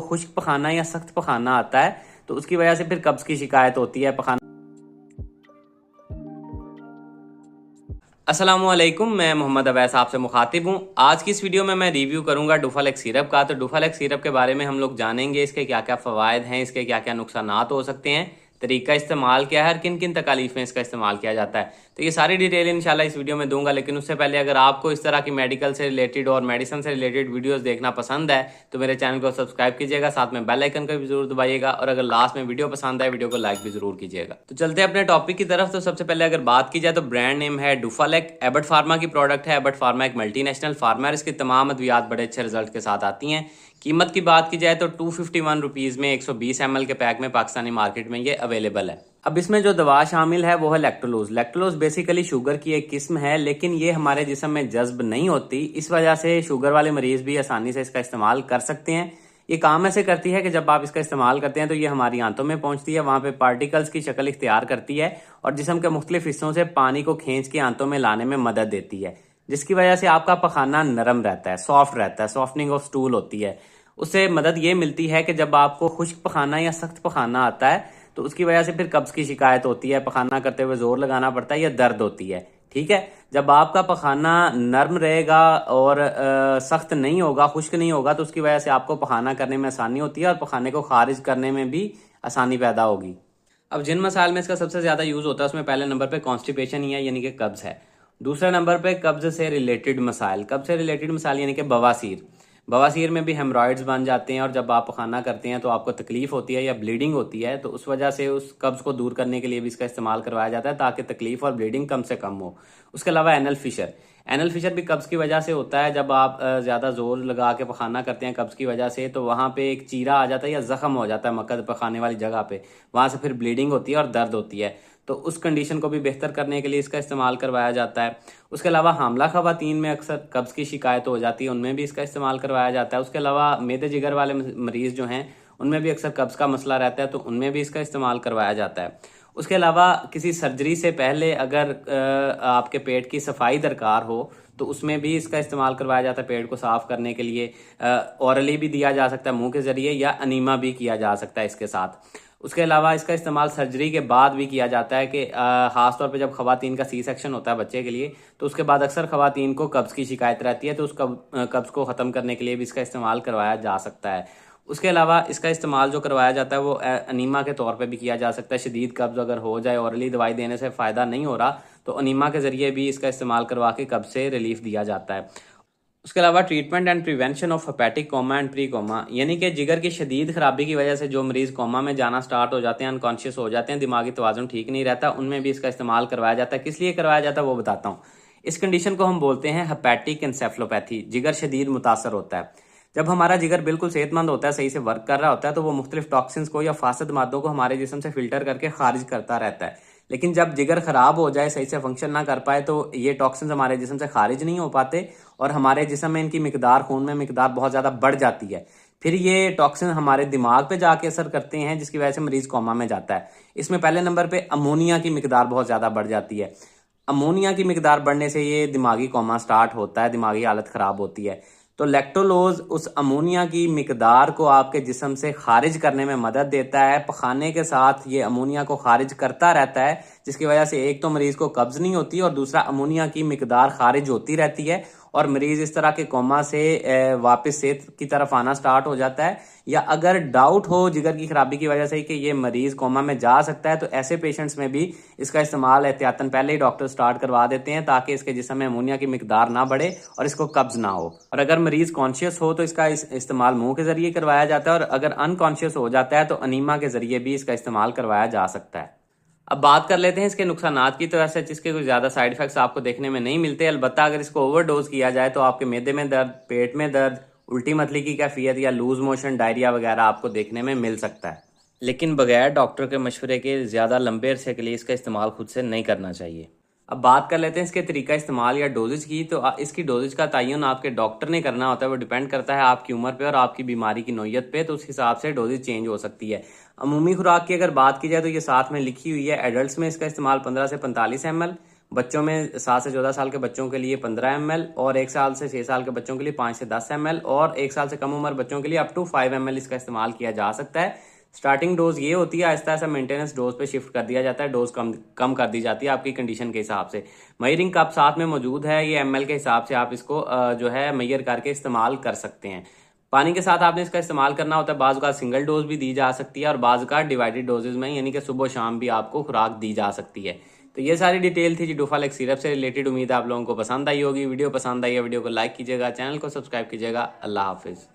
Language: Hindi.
खुश्क पखाना या सख्त पखाना आता है तो उसकी वजह से फिर कब्ज की शिकायत होती है। पखाना। अस्सलामुअलैकुम, मैं मोहम्मद अवैस आपसे मुखातिब हूँ। आज की इस वीडियो में मैं रिव्यू करूंगा डुफालेक्स सिरप का। तो डुफालेक्स सिरप के बारे में हम लोग जानेंगे, इसके क्या क्या फ़वाइद हैं, इसके क्या क्या नुकसानात हो सकते हैं, तरीका इस्तेमाल क्या है और किन किन तकालीफ में इसका इस्तेमाल किया जाता है। तो ये सारी डिटेल इंशाल्लाह इस वीडियो में दूंगा। लेकिन उससे पहले अगर आपको इस तरह की मेडिकल से रिलेटेड और मेडिसिन से रिलेटेड वीडियोस देखना पसंद है तो मेरे चैनल को सब्सक्राइब कीजिएगा, साथ में बेल आइकन का भी जरूर दबाइएगा और अगर लास्ट में वीडियो पसंद आए वीडियो को लाइक भी जरूर कीजिएगा। तो चलते हैं अपने टॉपिक की तरफ। तो सबसे पहले अगर बात की जाए तो ब्रांड नेम है डुफालेक। एबट फार्मा की प्रोडक्ट है। एबट फार्मा एक मल्टीनेशनल फार्मा है। इसकी तमाम अद्वियात बड़े अच्छे रिजल्ट के साथ आती हैं। कीमत की बात की जाए तो 251 रुपीज़ में 120 ml के पैक में पाकिस्तानी मार्केट में ये अवेलेबल है। अब इसमें जो दवा शामिल है वो है लैक्टोलोज। लैक्टोलोज बेसिकली शुगर की एक किस्म है, लेकिन ये हमारे जिस्म में जज्ब नहीं होती। इस वजह से शुगर वाले मरीज भी आसानी से इसका इस्तेमाल कर सकते हैं। ये काम ऐसे करती है कि जब आप इसका इस्तेमाल करते हैं तो ये हमारी आंतों में पहुंचती है, वहां पे पार्टिकल्स की शक्ल इख्तियार करती है और जिस्म के मुख्तलिफ हिस्सों से पानी को खींच के आंतों में लाने में मदद देती है, जिसकी वजह से आपका पखाना नरम रहता है, सॉफ्ट रहता है, सॉफ्टनिंग ऑफ स्टूल होती है। उससे मदद ये मिलती है कि जब आपको खुश्क पखाना या सख्त पखाना आता है तो उसकी वजह से फिर कब्ज की शिकायत होती है, पखाना करते हुए जोर लगाना पड़ता है या दर्द होती है। ठीक है, जब आपका पखाना नर्म रहेगा और सख्त नहीं होगा, खुश्क नहीं होगा, तो उसकी वजह से आपको पखाना करने में आसानी होती है और पखाने को खारिज करने में भी आसानी पैदा होगी। अब जिन मसाइल में इसका सबसे ज्यादा यूज होता है उसमें पहले नंबर पे कॉन्स्टिपेशन ही है, यानी कि कब्ज है। दूसरे नंबर पे कब्ज से रिलेटेड मसाइल, कब्ज से रिलेटेड मसाइल यानी कि बवासीर। बवासीर में भी हेमरॉइड्स बन जाते हैं और जब आप पखाना करते हैं तो आपको तकलीफ होती है या ब्लीडिंग होती है, तो उस वजह से उस कब्ज को दूर करने के लिए भी इसका इस्तेमाल करवाया जाता है ताकि तकलीफ और ब्लीडिंग कम से कम हो। उसके अलावा एनल फिशर, एनल फिशर भी कब्ज की वजह से होता है। जब आप ज़्यादा जोर लगा के पखाना करते हैं कब्ज की वजह से तो वहाँ पे एक चीरा आ जाता है या जख्म हो जाता है मकद पखाने वाली जगह पे, वहाँ से फिर ब्लीडिंग होती है और दर्द होती है। तो उस कंडीशन को भी बेहतर करने के लिए इसका इस्तेमाल करवाया जाता है। उसके अलावा हामला खवातीन में अक्सर कब्ज की शिकायत हो जाती है, उनमें भी इसका इस्तेमाल करवाया जाता है। उसके अलावा मेदे जिगर वाले मरीज जो हैं उनमें भी अक्सर कब्ज का मसला रहता है, तो उनमें भी इसका इस्तेमाल करवाया जाता है। उसके अलावा किसी सर्जरी से पहले अगर आपके पेट की सफाई दरकार हो तो उसमें भी इसका इस्तेमाल करवाया जाता है, पेट को साफ करने के लिए। औरली भी दिया जा सकता है मुंह के जरिए, या अनीमा भी किया जा सकता है इसके साथ। उसके अलावा इसका इस्तेमाल सर्जरी के बाद भी किया जाता है कि खास तौर पे जब खवातीन का सी सेक्शन होता है बच्चे के लिए, तो उसके बाद अक्सर खवातीन को कब्ज की शिकायत रहती है, तो उस कब्ज को ख़त्म करने के लिए भी इसका इस्तेमाल करवाया जा सकता है। उसके अलावा इसका इस्तेमाल जो करवाया जाता है वो अनीमा के तौर पे भी किया जा सकता है। शदीद कब्ज अगर हो जाए, औरली दवाई देने से फ़ायदा नहीं हो रहा, तो अनीमा के ज़रिए भी इसका इस्तेमाल करवा के कब्ज से रिलीफ दिया जाता है। उसके अलावा treatment and prevention of hepatic coma and pre coma, यानी कि जिगर की शदीद खराबी की वजह से जो मरीज कोमा में जाना स्टार्ट हो जाते हैं, अनकॉन्शियस हो जाते हैं, दिमागी तवाज़ुन ठीक नहीं रहता, उनमें भी इसका इस्तेमाल करवाया जाता है। किस लिए करवाया जाता है वो बताता हूँ। इस कंडीशन को हम बोलते हैं हेपेटिक एनसेफलोपैथी। जिगर शदीद मुतासर होता है। जब हमारा जिगर बिल्कुल सेहतमंद होता है, सही से वर्क कर रहा होता है, तो वो मुख्तलिफ टॉक्सिन्स को या फासद मादों को हमारे जिस्म से फिल्टर करके खारिज करता रहता है। लेकिन जब जिगर खराब हो जाए, सही से फंक्शन ना कर पाए, तो ये टॉक्सिन्स हमारे जिस्म से खारिज नहीं हो पाते और हमारे जिस्म में इनकी मिकदार, खून में मिकदार बहुत ज़्यादा बढ़ जाती है। फिर ये टॉक्सिन हमारे दिमाग पे जाके असर करते हैं, जिसकी वजह से मरीज कोमा में जाता है। इसमें पहले नंबर पे अमोनिया की मिकदार बहुत ज़्यादा बढ़ जाती है। अमोनिया की मिकदार बढ़ने से ये दिमागी कोमा स्टार्ट होता है, दिमागी हालत खराब होती है। तो लैक्टोलोज उस अमोनिया की मिकदार को आपके जिस्म से खारिज करने में मदद देता है। पखाने के साथ ये अमोनिया को खारिज करता रहता है, जिसकी वजह से एक तो मरीज को कब्ज नहीं होती और दूसरा अमोनिया की मिकदार खारिज होती रहती है और मरीज इस तरह के कोमा से वापस सेहत की तरफ आना स्टार्ट हो जाता है। या अगर डाउट हो जिगर की खराबी की वजह से कि ये मरीज कोमा में जा सकता है, तो ऐसे पेशेंट्स में भी इसका इस्तेमाल एहतियातन पहले ही डॉक्टर स्टार्ट करवा देते हैं ताकि इसके जिस्म में अमोनिया की मिकदार ना बढ़े और इसको कब्ज ना हो। और अगर मरीज कॉन्शियस हो तो इसका इस्तेमाल मुंह के जरिए करवाया जाता है और अगर अनकॉन्शियस हो जाता है तो अनीमा के जरिए भी इसका इस्तेमाल करवाया जा सकता है। अब बात कर लेते हैं इसके नुकसानात की। तो ऐसे इसके कोई ज्यादा साइड इफेक्ट्स आपको देखने में नहीं मिलते, अलबत्ता अगर इसको ओवरडोज किया जाए तो आपके मैदे में दर्द, पेट में दर्द, उल्टी मतली की कैफियत या लूज मोशन, डायरिया वगैरह आपको देखने में मिल सकता है। लेकिन बगैर डॉक्टर के मशवरे के ज्यादा लंबे अरसे के लिए इसका इस्तेमाल खुद से नहीं करना चाहिए। अब बात कर लेते हैं इसके तरीका इस्तेमाल या डोजेज की। तो इसकी डोजेज का तयन आपके डॉक्टर ने करना होता है, वो डिपेंड करता है आपकी उम्र पे और आपकी बीमारी की नोयत पे, तो उस हिसाब से डोजेज चेंज हो सकती है। अमूमी खुराक की अगर बात की जाए तो ये साथ में लिखी हुई है। एडल्ट में इसका इस्तेमाल 15 से 45 ml, बच्चों में 7 से 14 साल के बच्चों के लिए 15 ml और 1 साल से 6 साल के बच्चों के लिए 5 से 10 ml और 1 साल से कम उम्र बच्चों के लिए अप टू 5 ml इसका इस्तेमाल किया जा सकता है। स्टार्टिंग डोज ये होती है, आहिस्ता आहिस्ता मेंटेनेंस डोज पे शिफ्ट कर दिया जाता है, डोज कम कर दी जाती है आपकी कंडीशन के हिसाब से। मयरिंग कप साथ में मौजूद है, ये ml के हिसाब से आप इसको जो है मैयर करके इस्तेमाल कर सकते हैं। पानी के साथ आपने इसका इस्तेमाल करना होता है। बाज़ का सिंगल डोज भी दी जा सकती है और बाज़ का डिवाइडेड डोजेज में, यानी कि सुबह शाम भी आपको खुराक दी जा सकती है। तो ये सारी डिटेल थी जी डुफालेक्स सिरप से रिलेटेड। उम्मीद है आप लोगों को पसंद आई होगी। वीडियो पसंद आई है वीडियो को लाइक कीजिएगा, चैनल को सब्सक्राइब कीजिएगा। अल्लाह हाफिज़।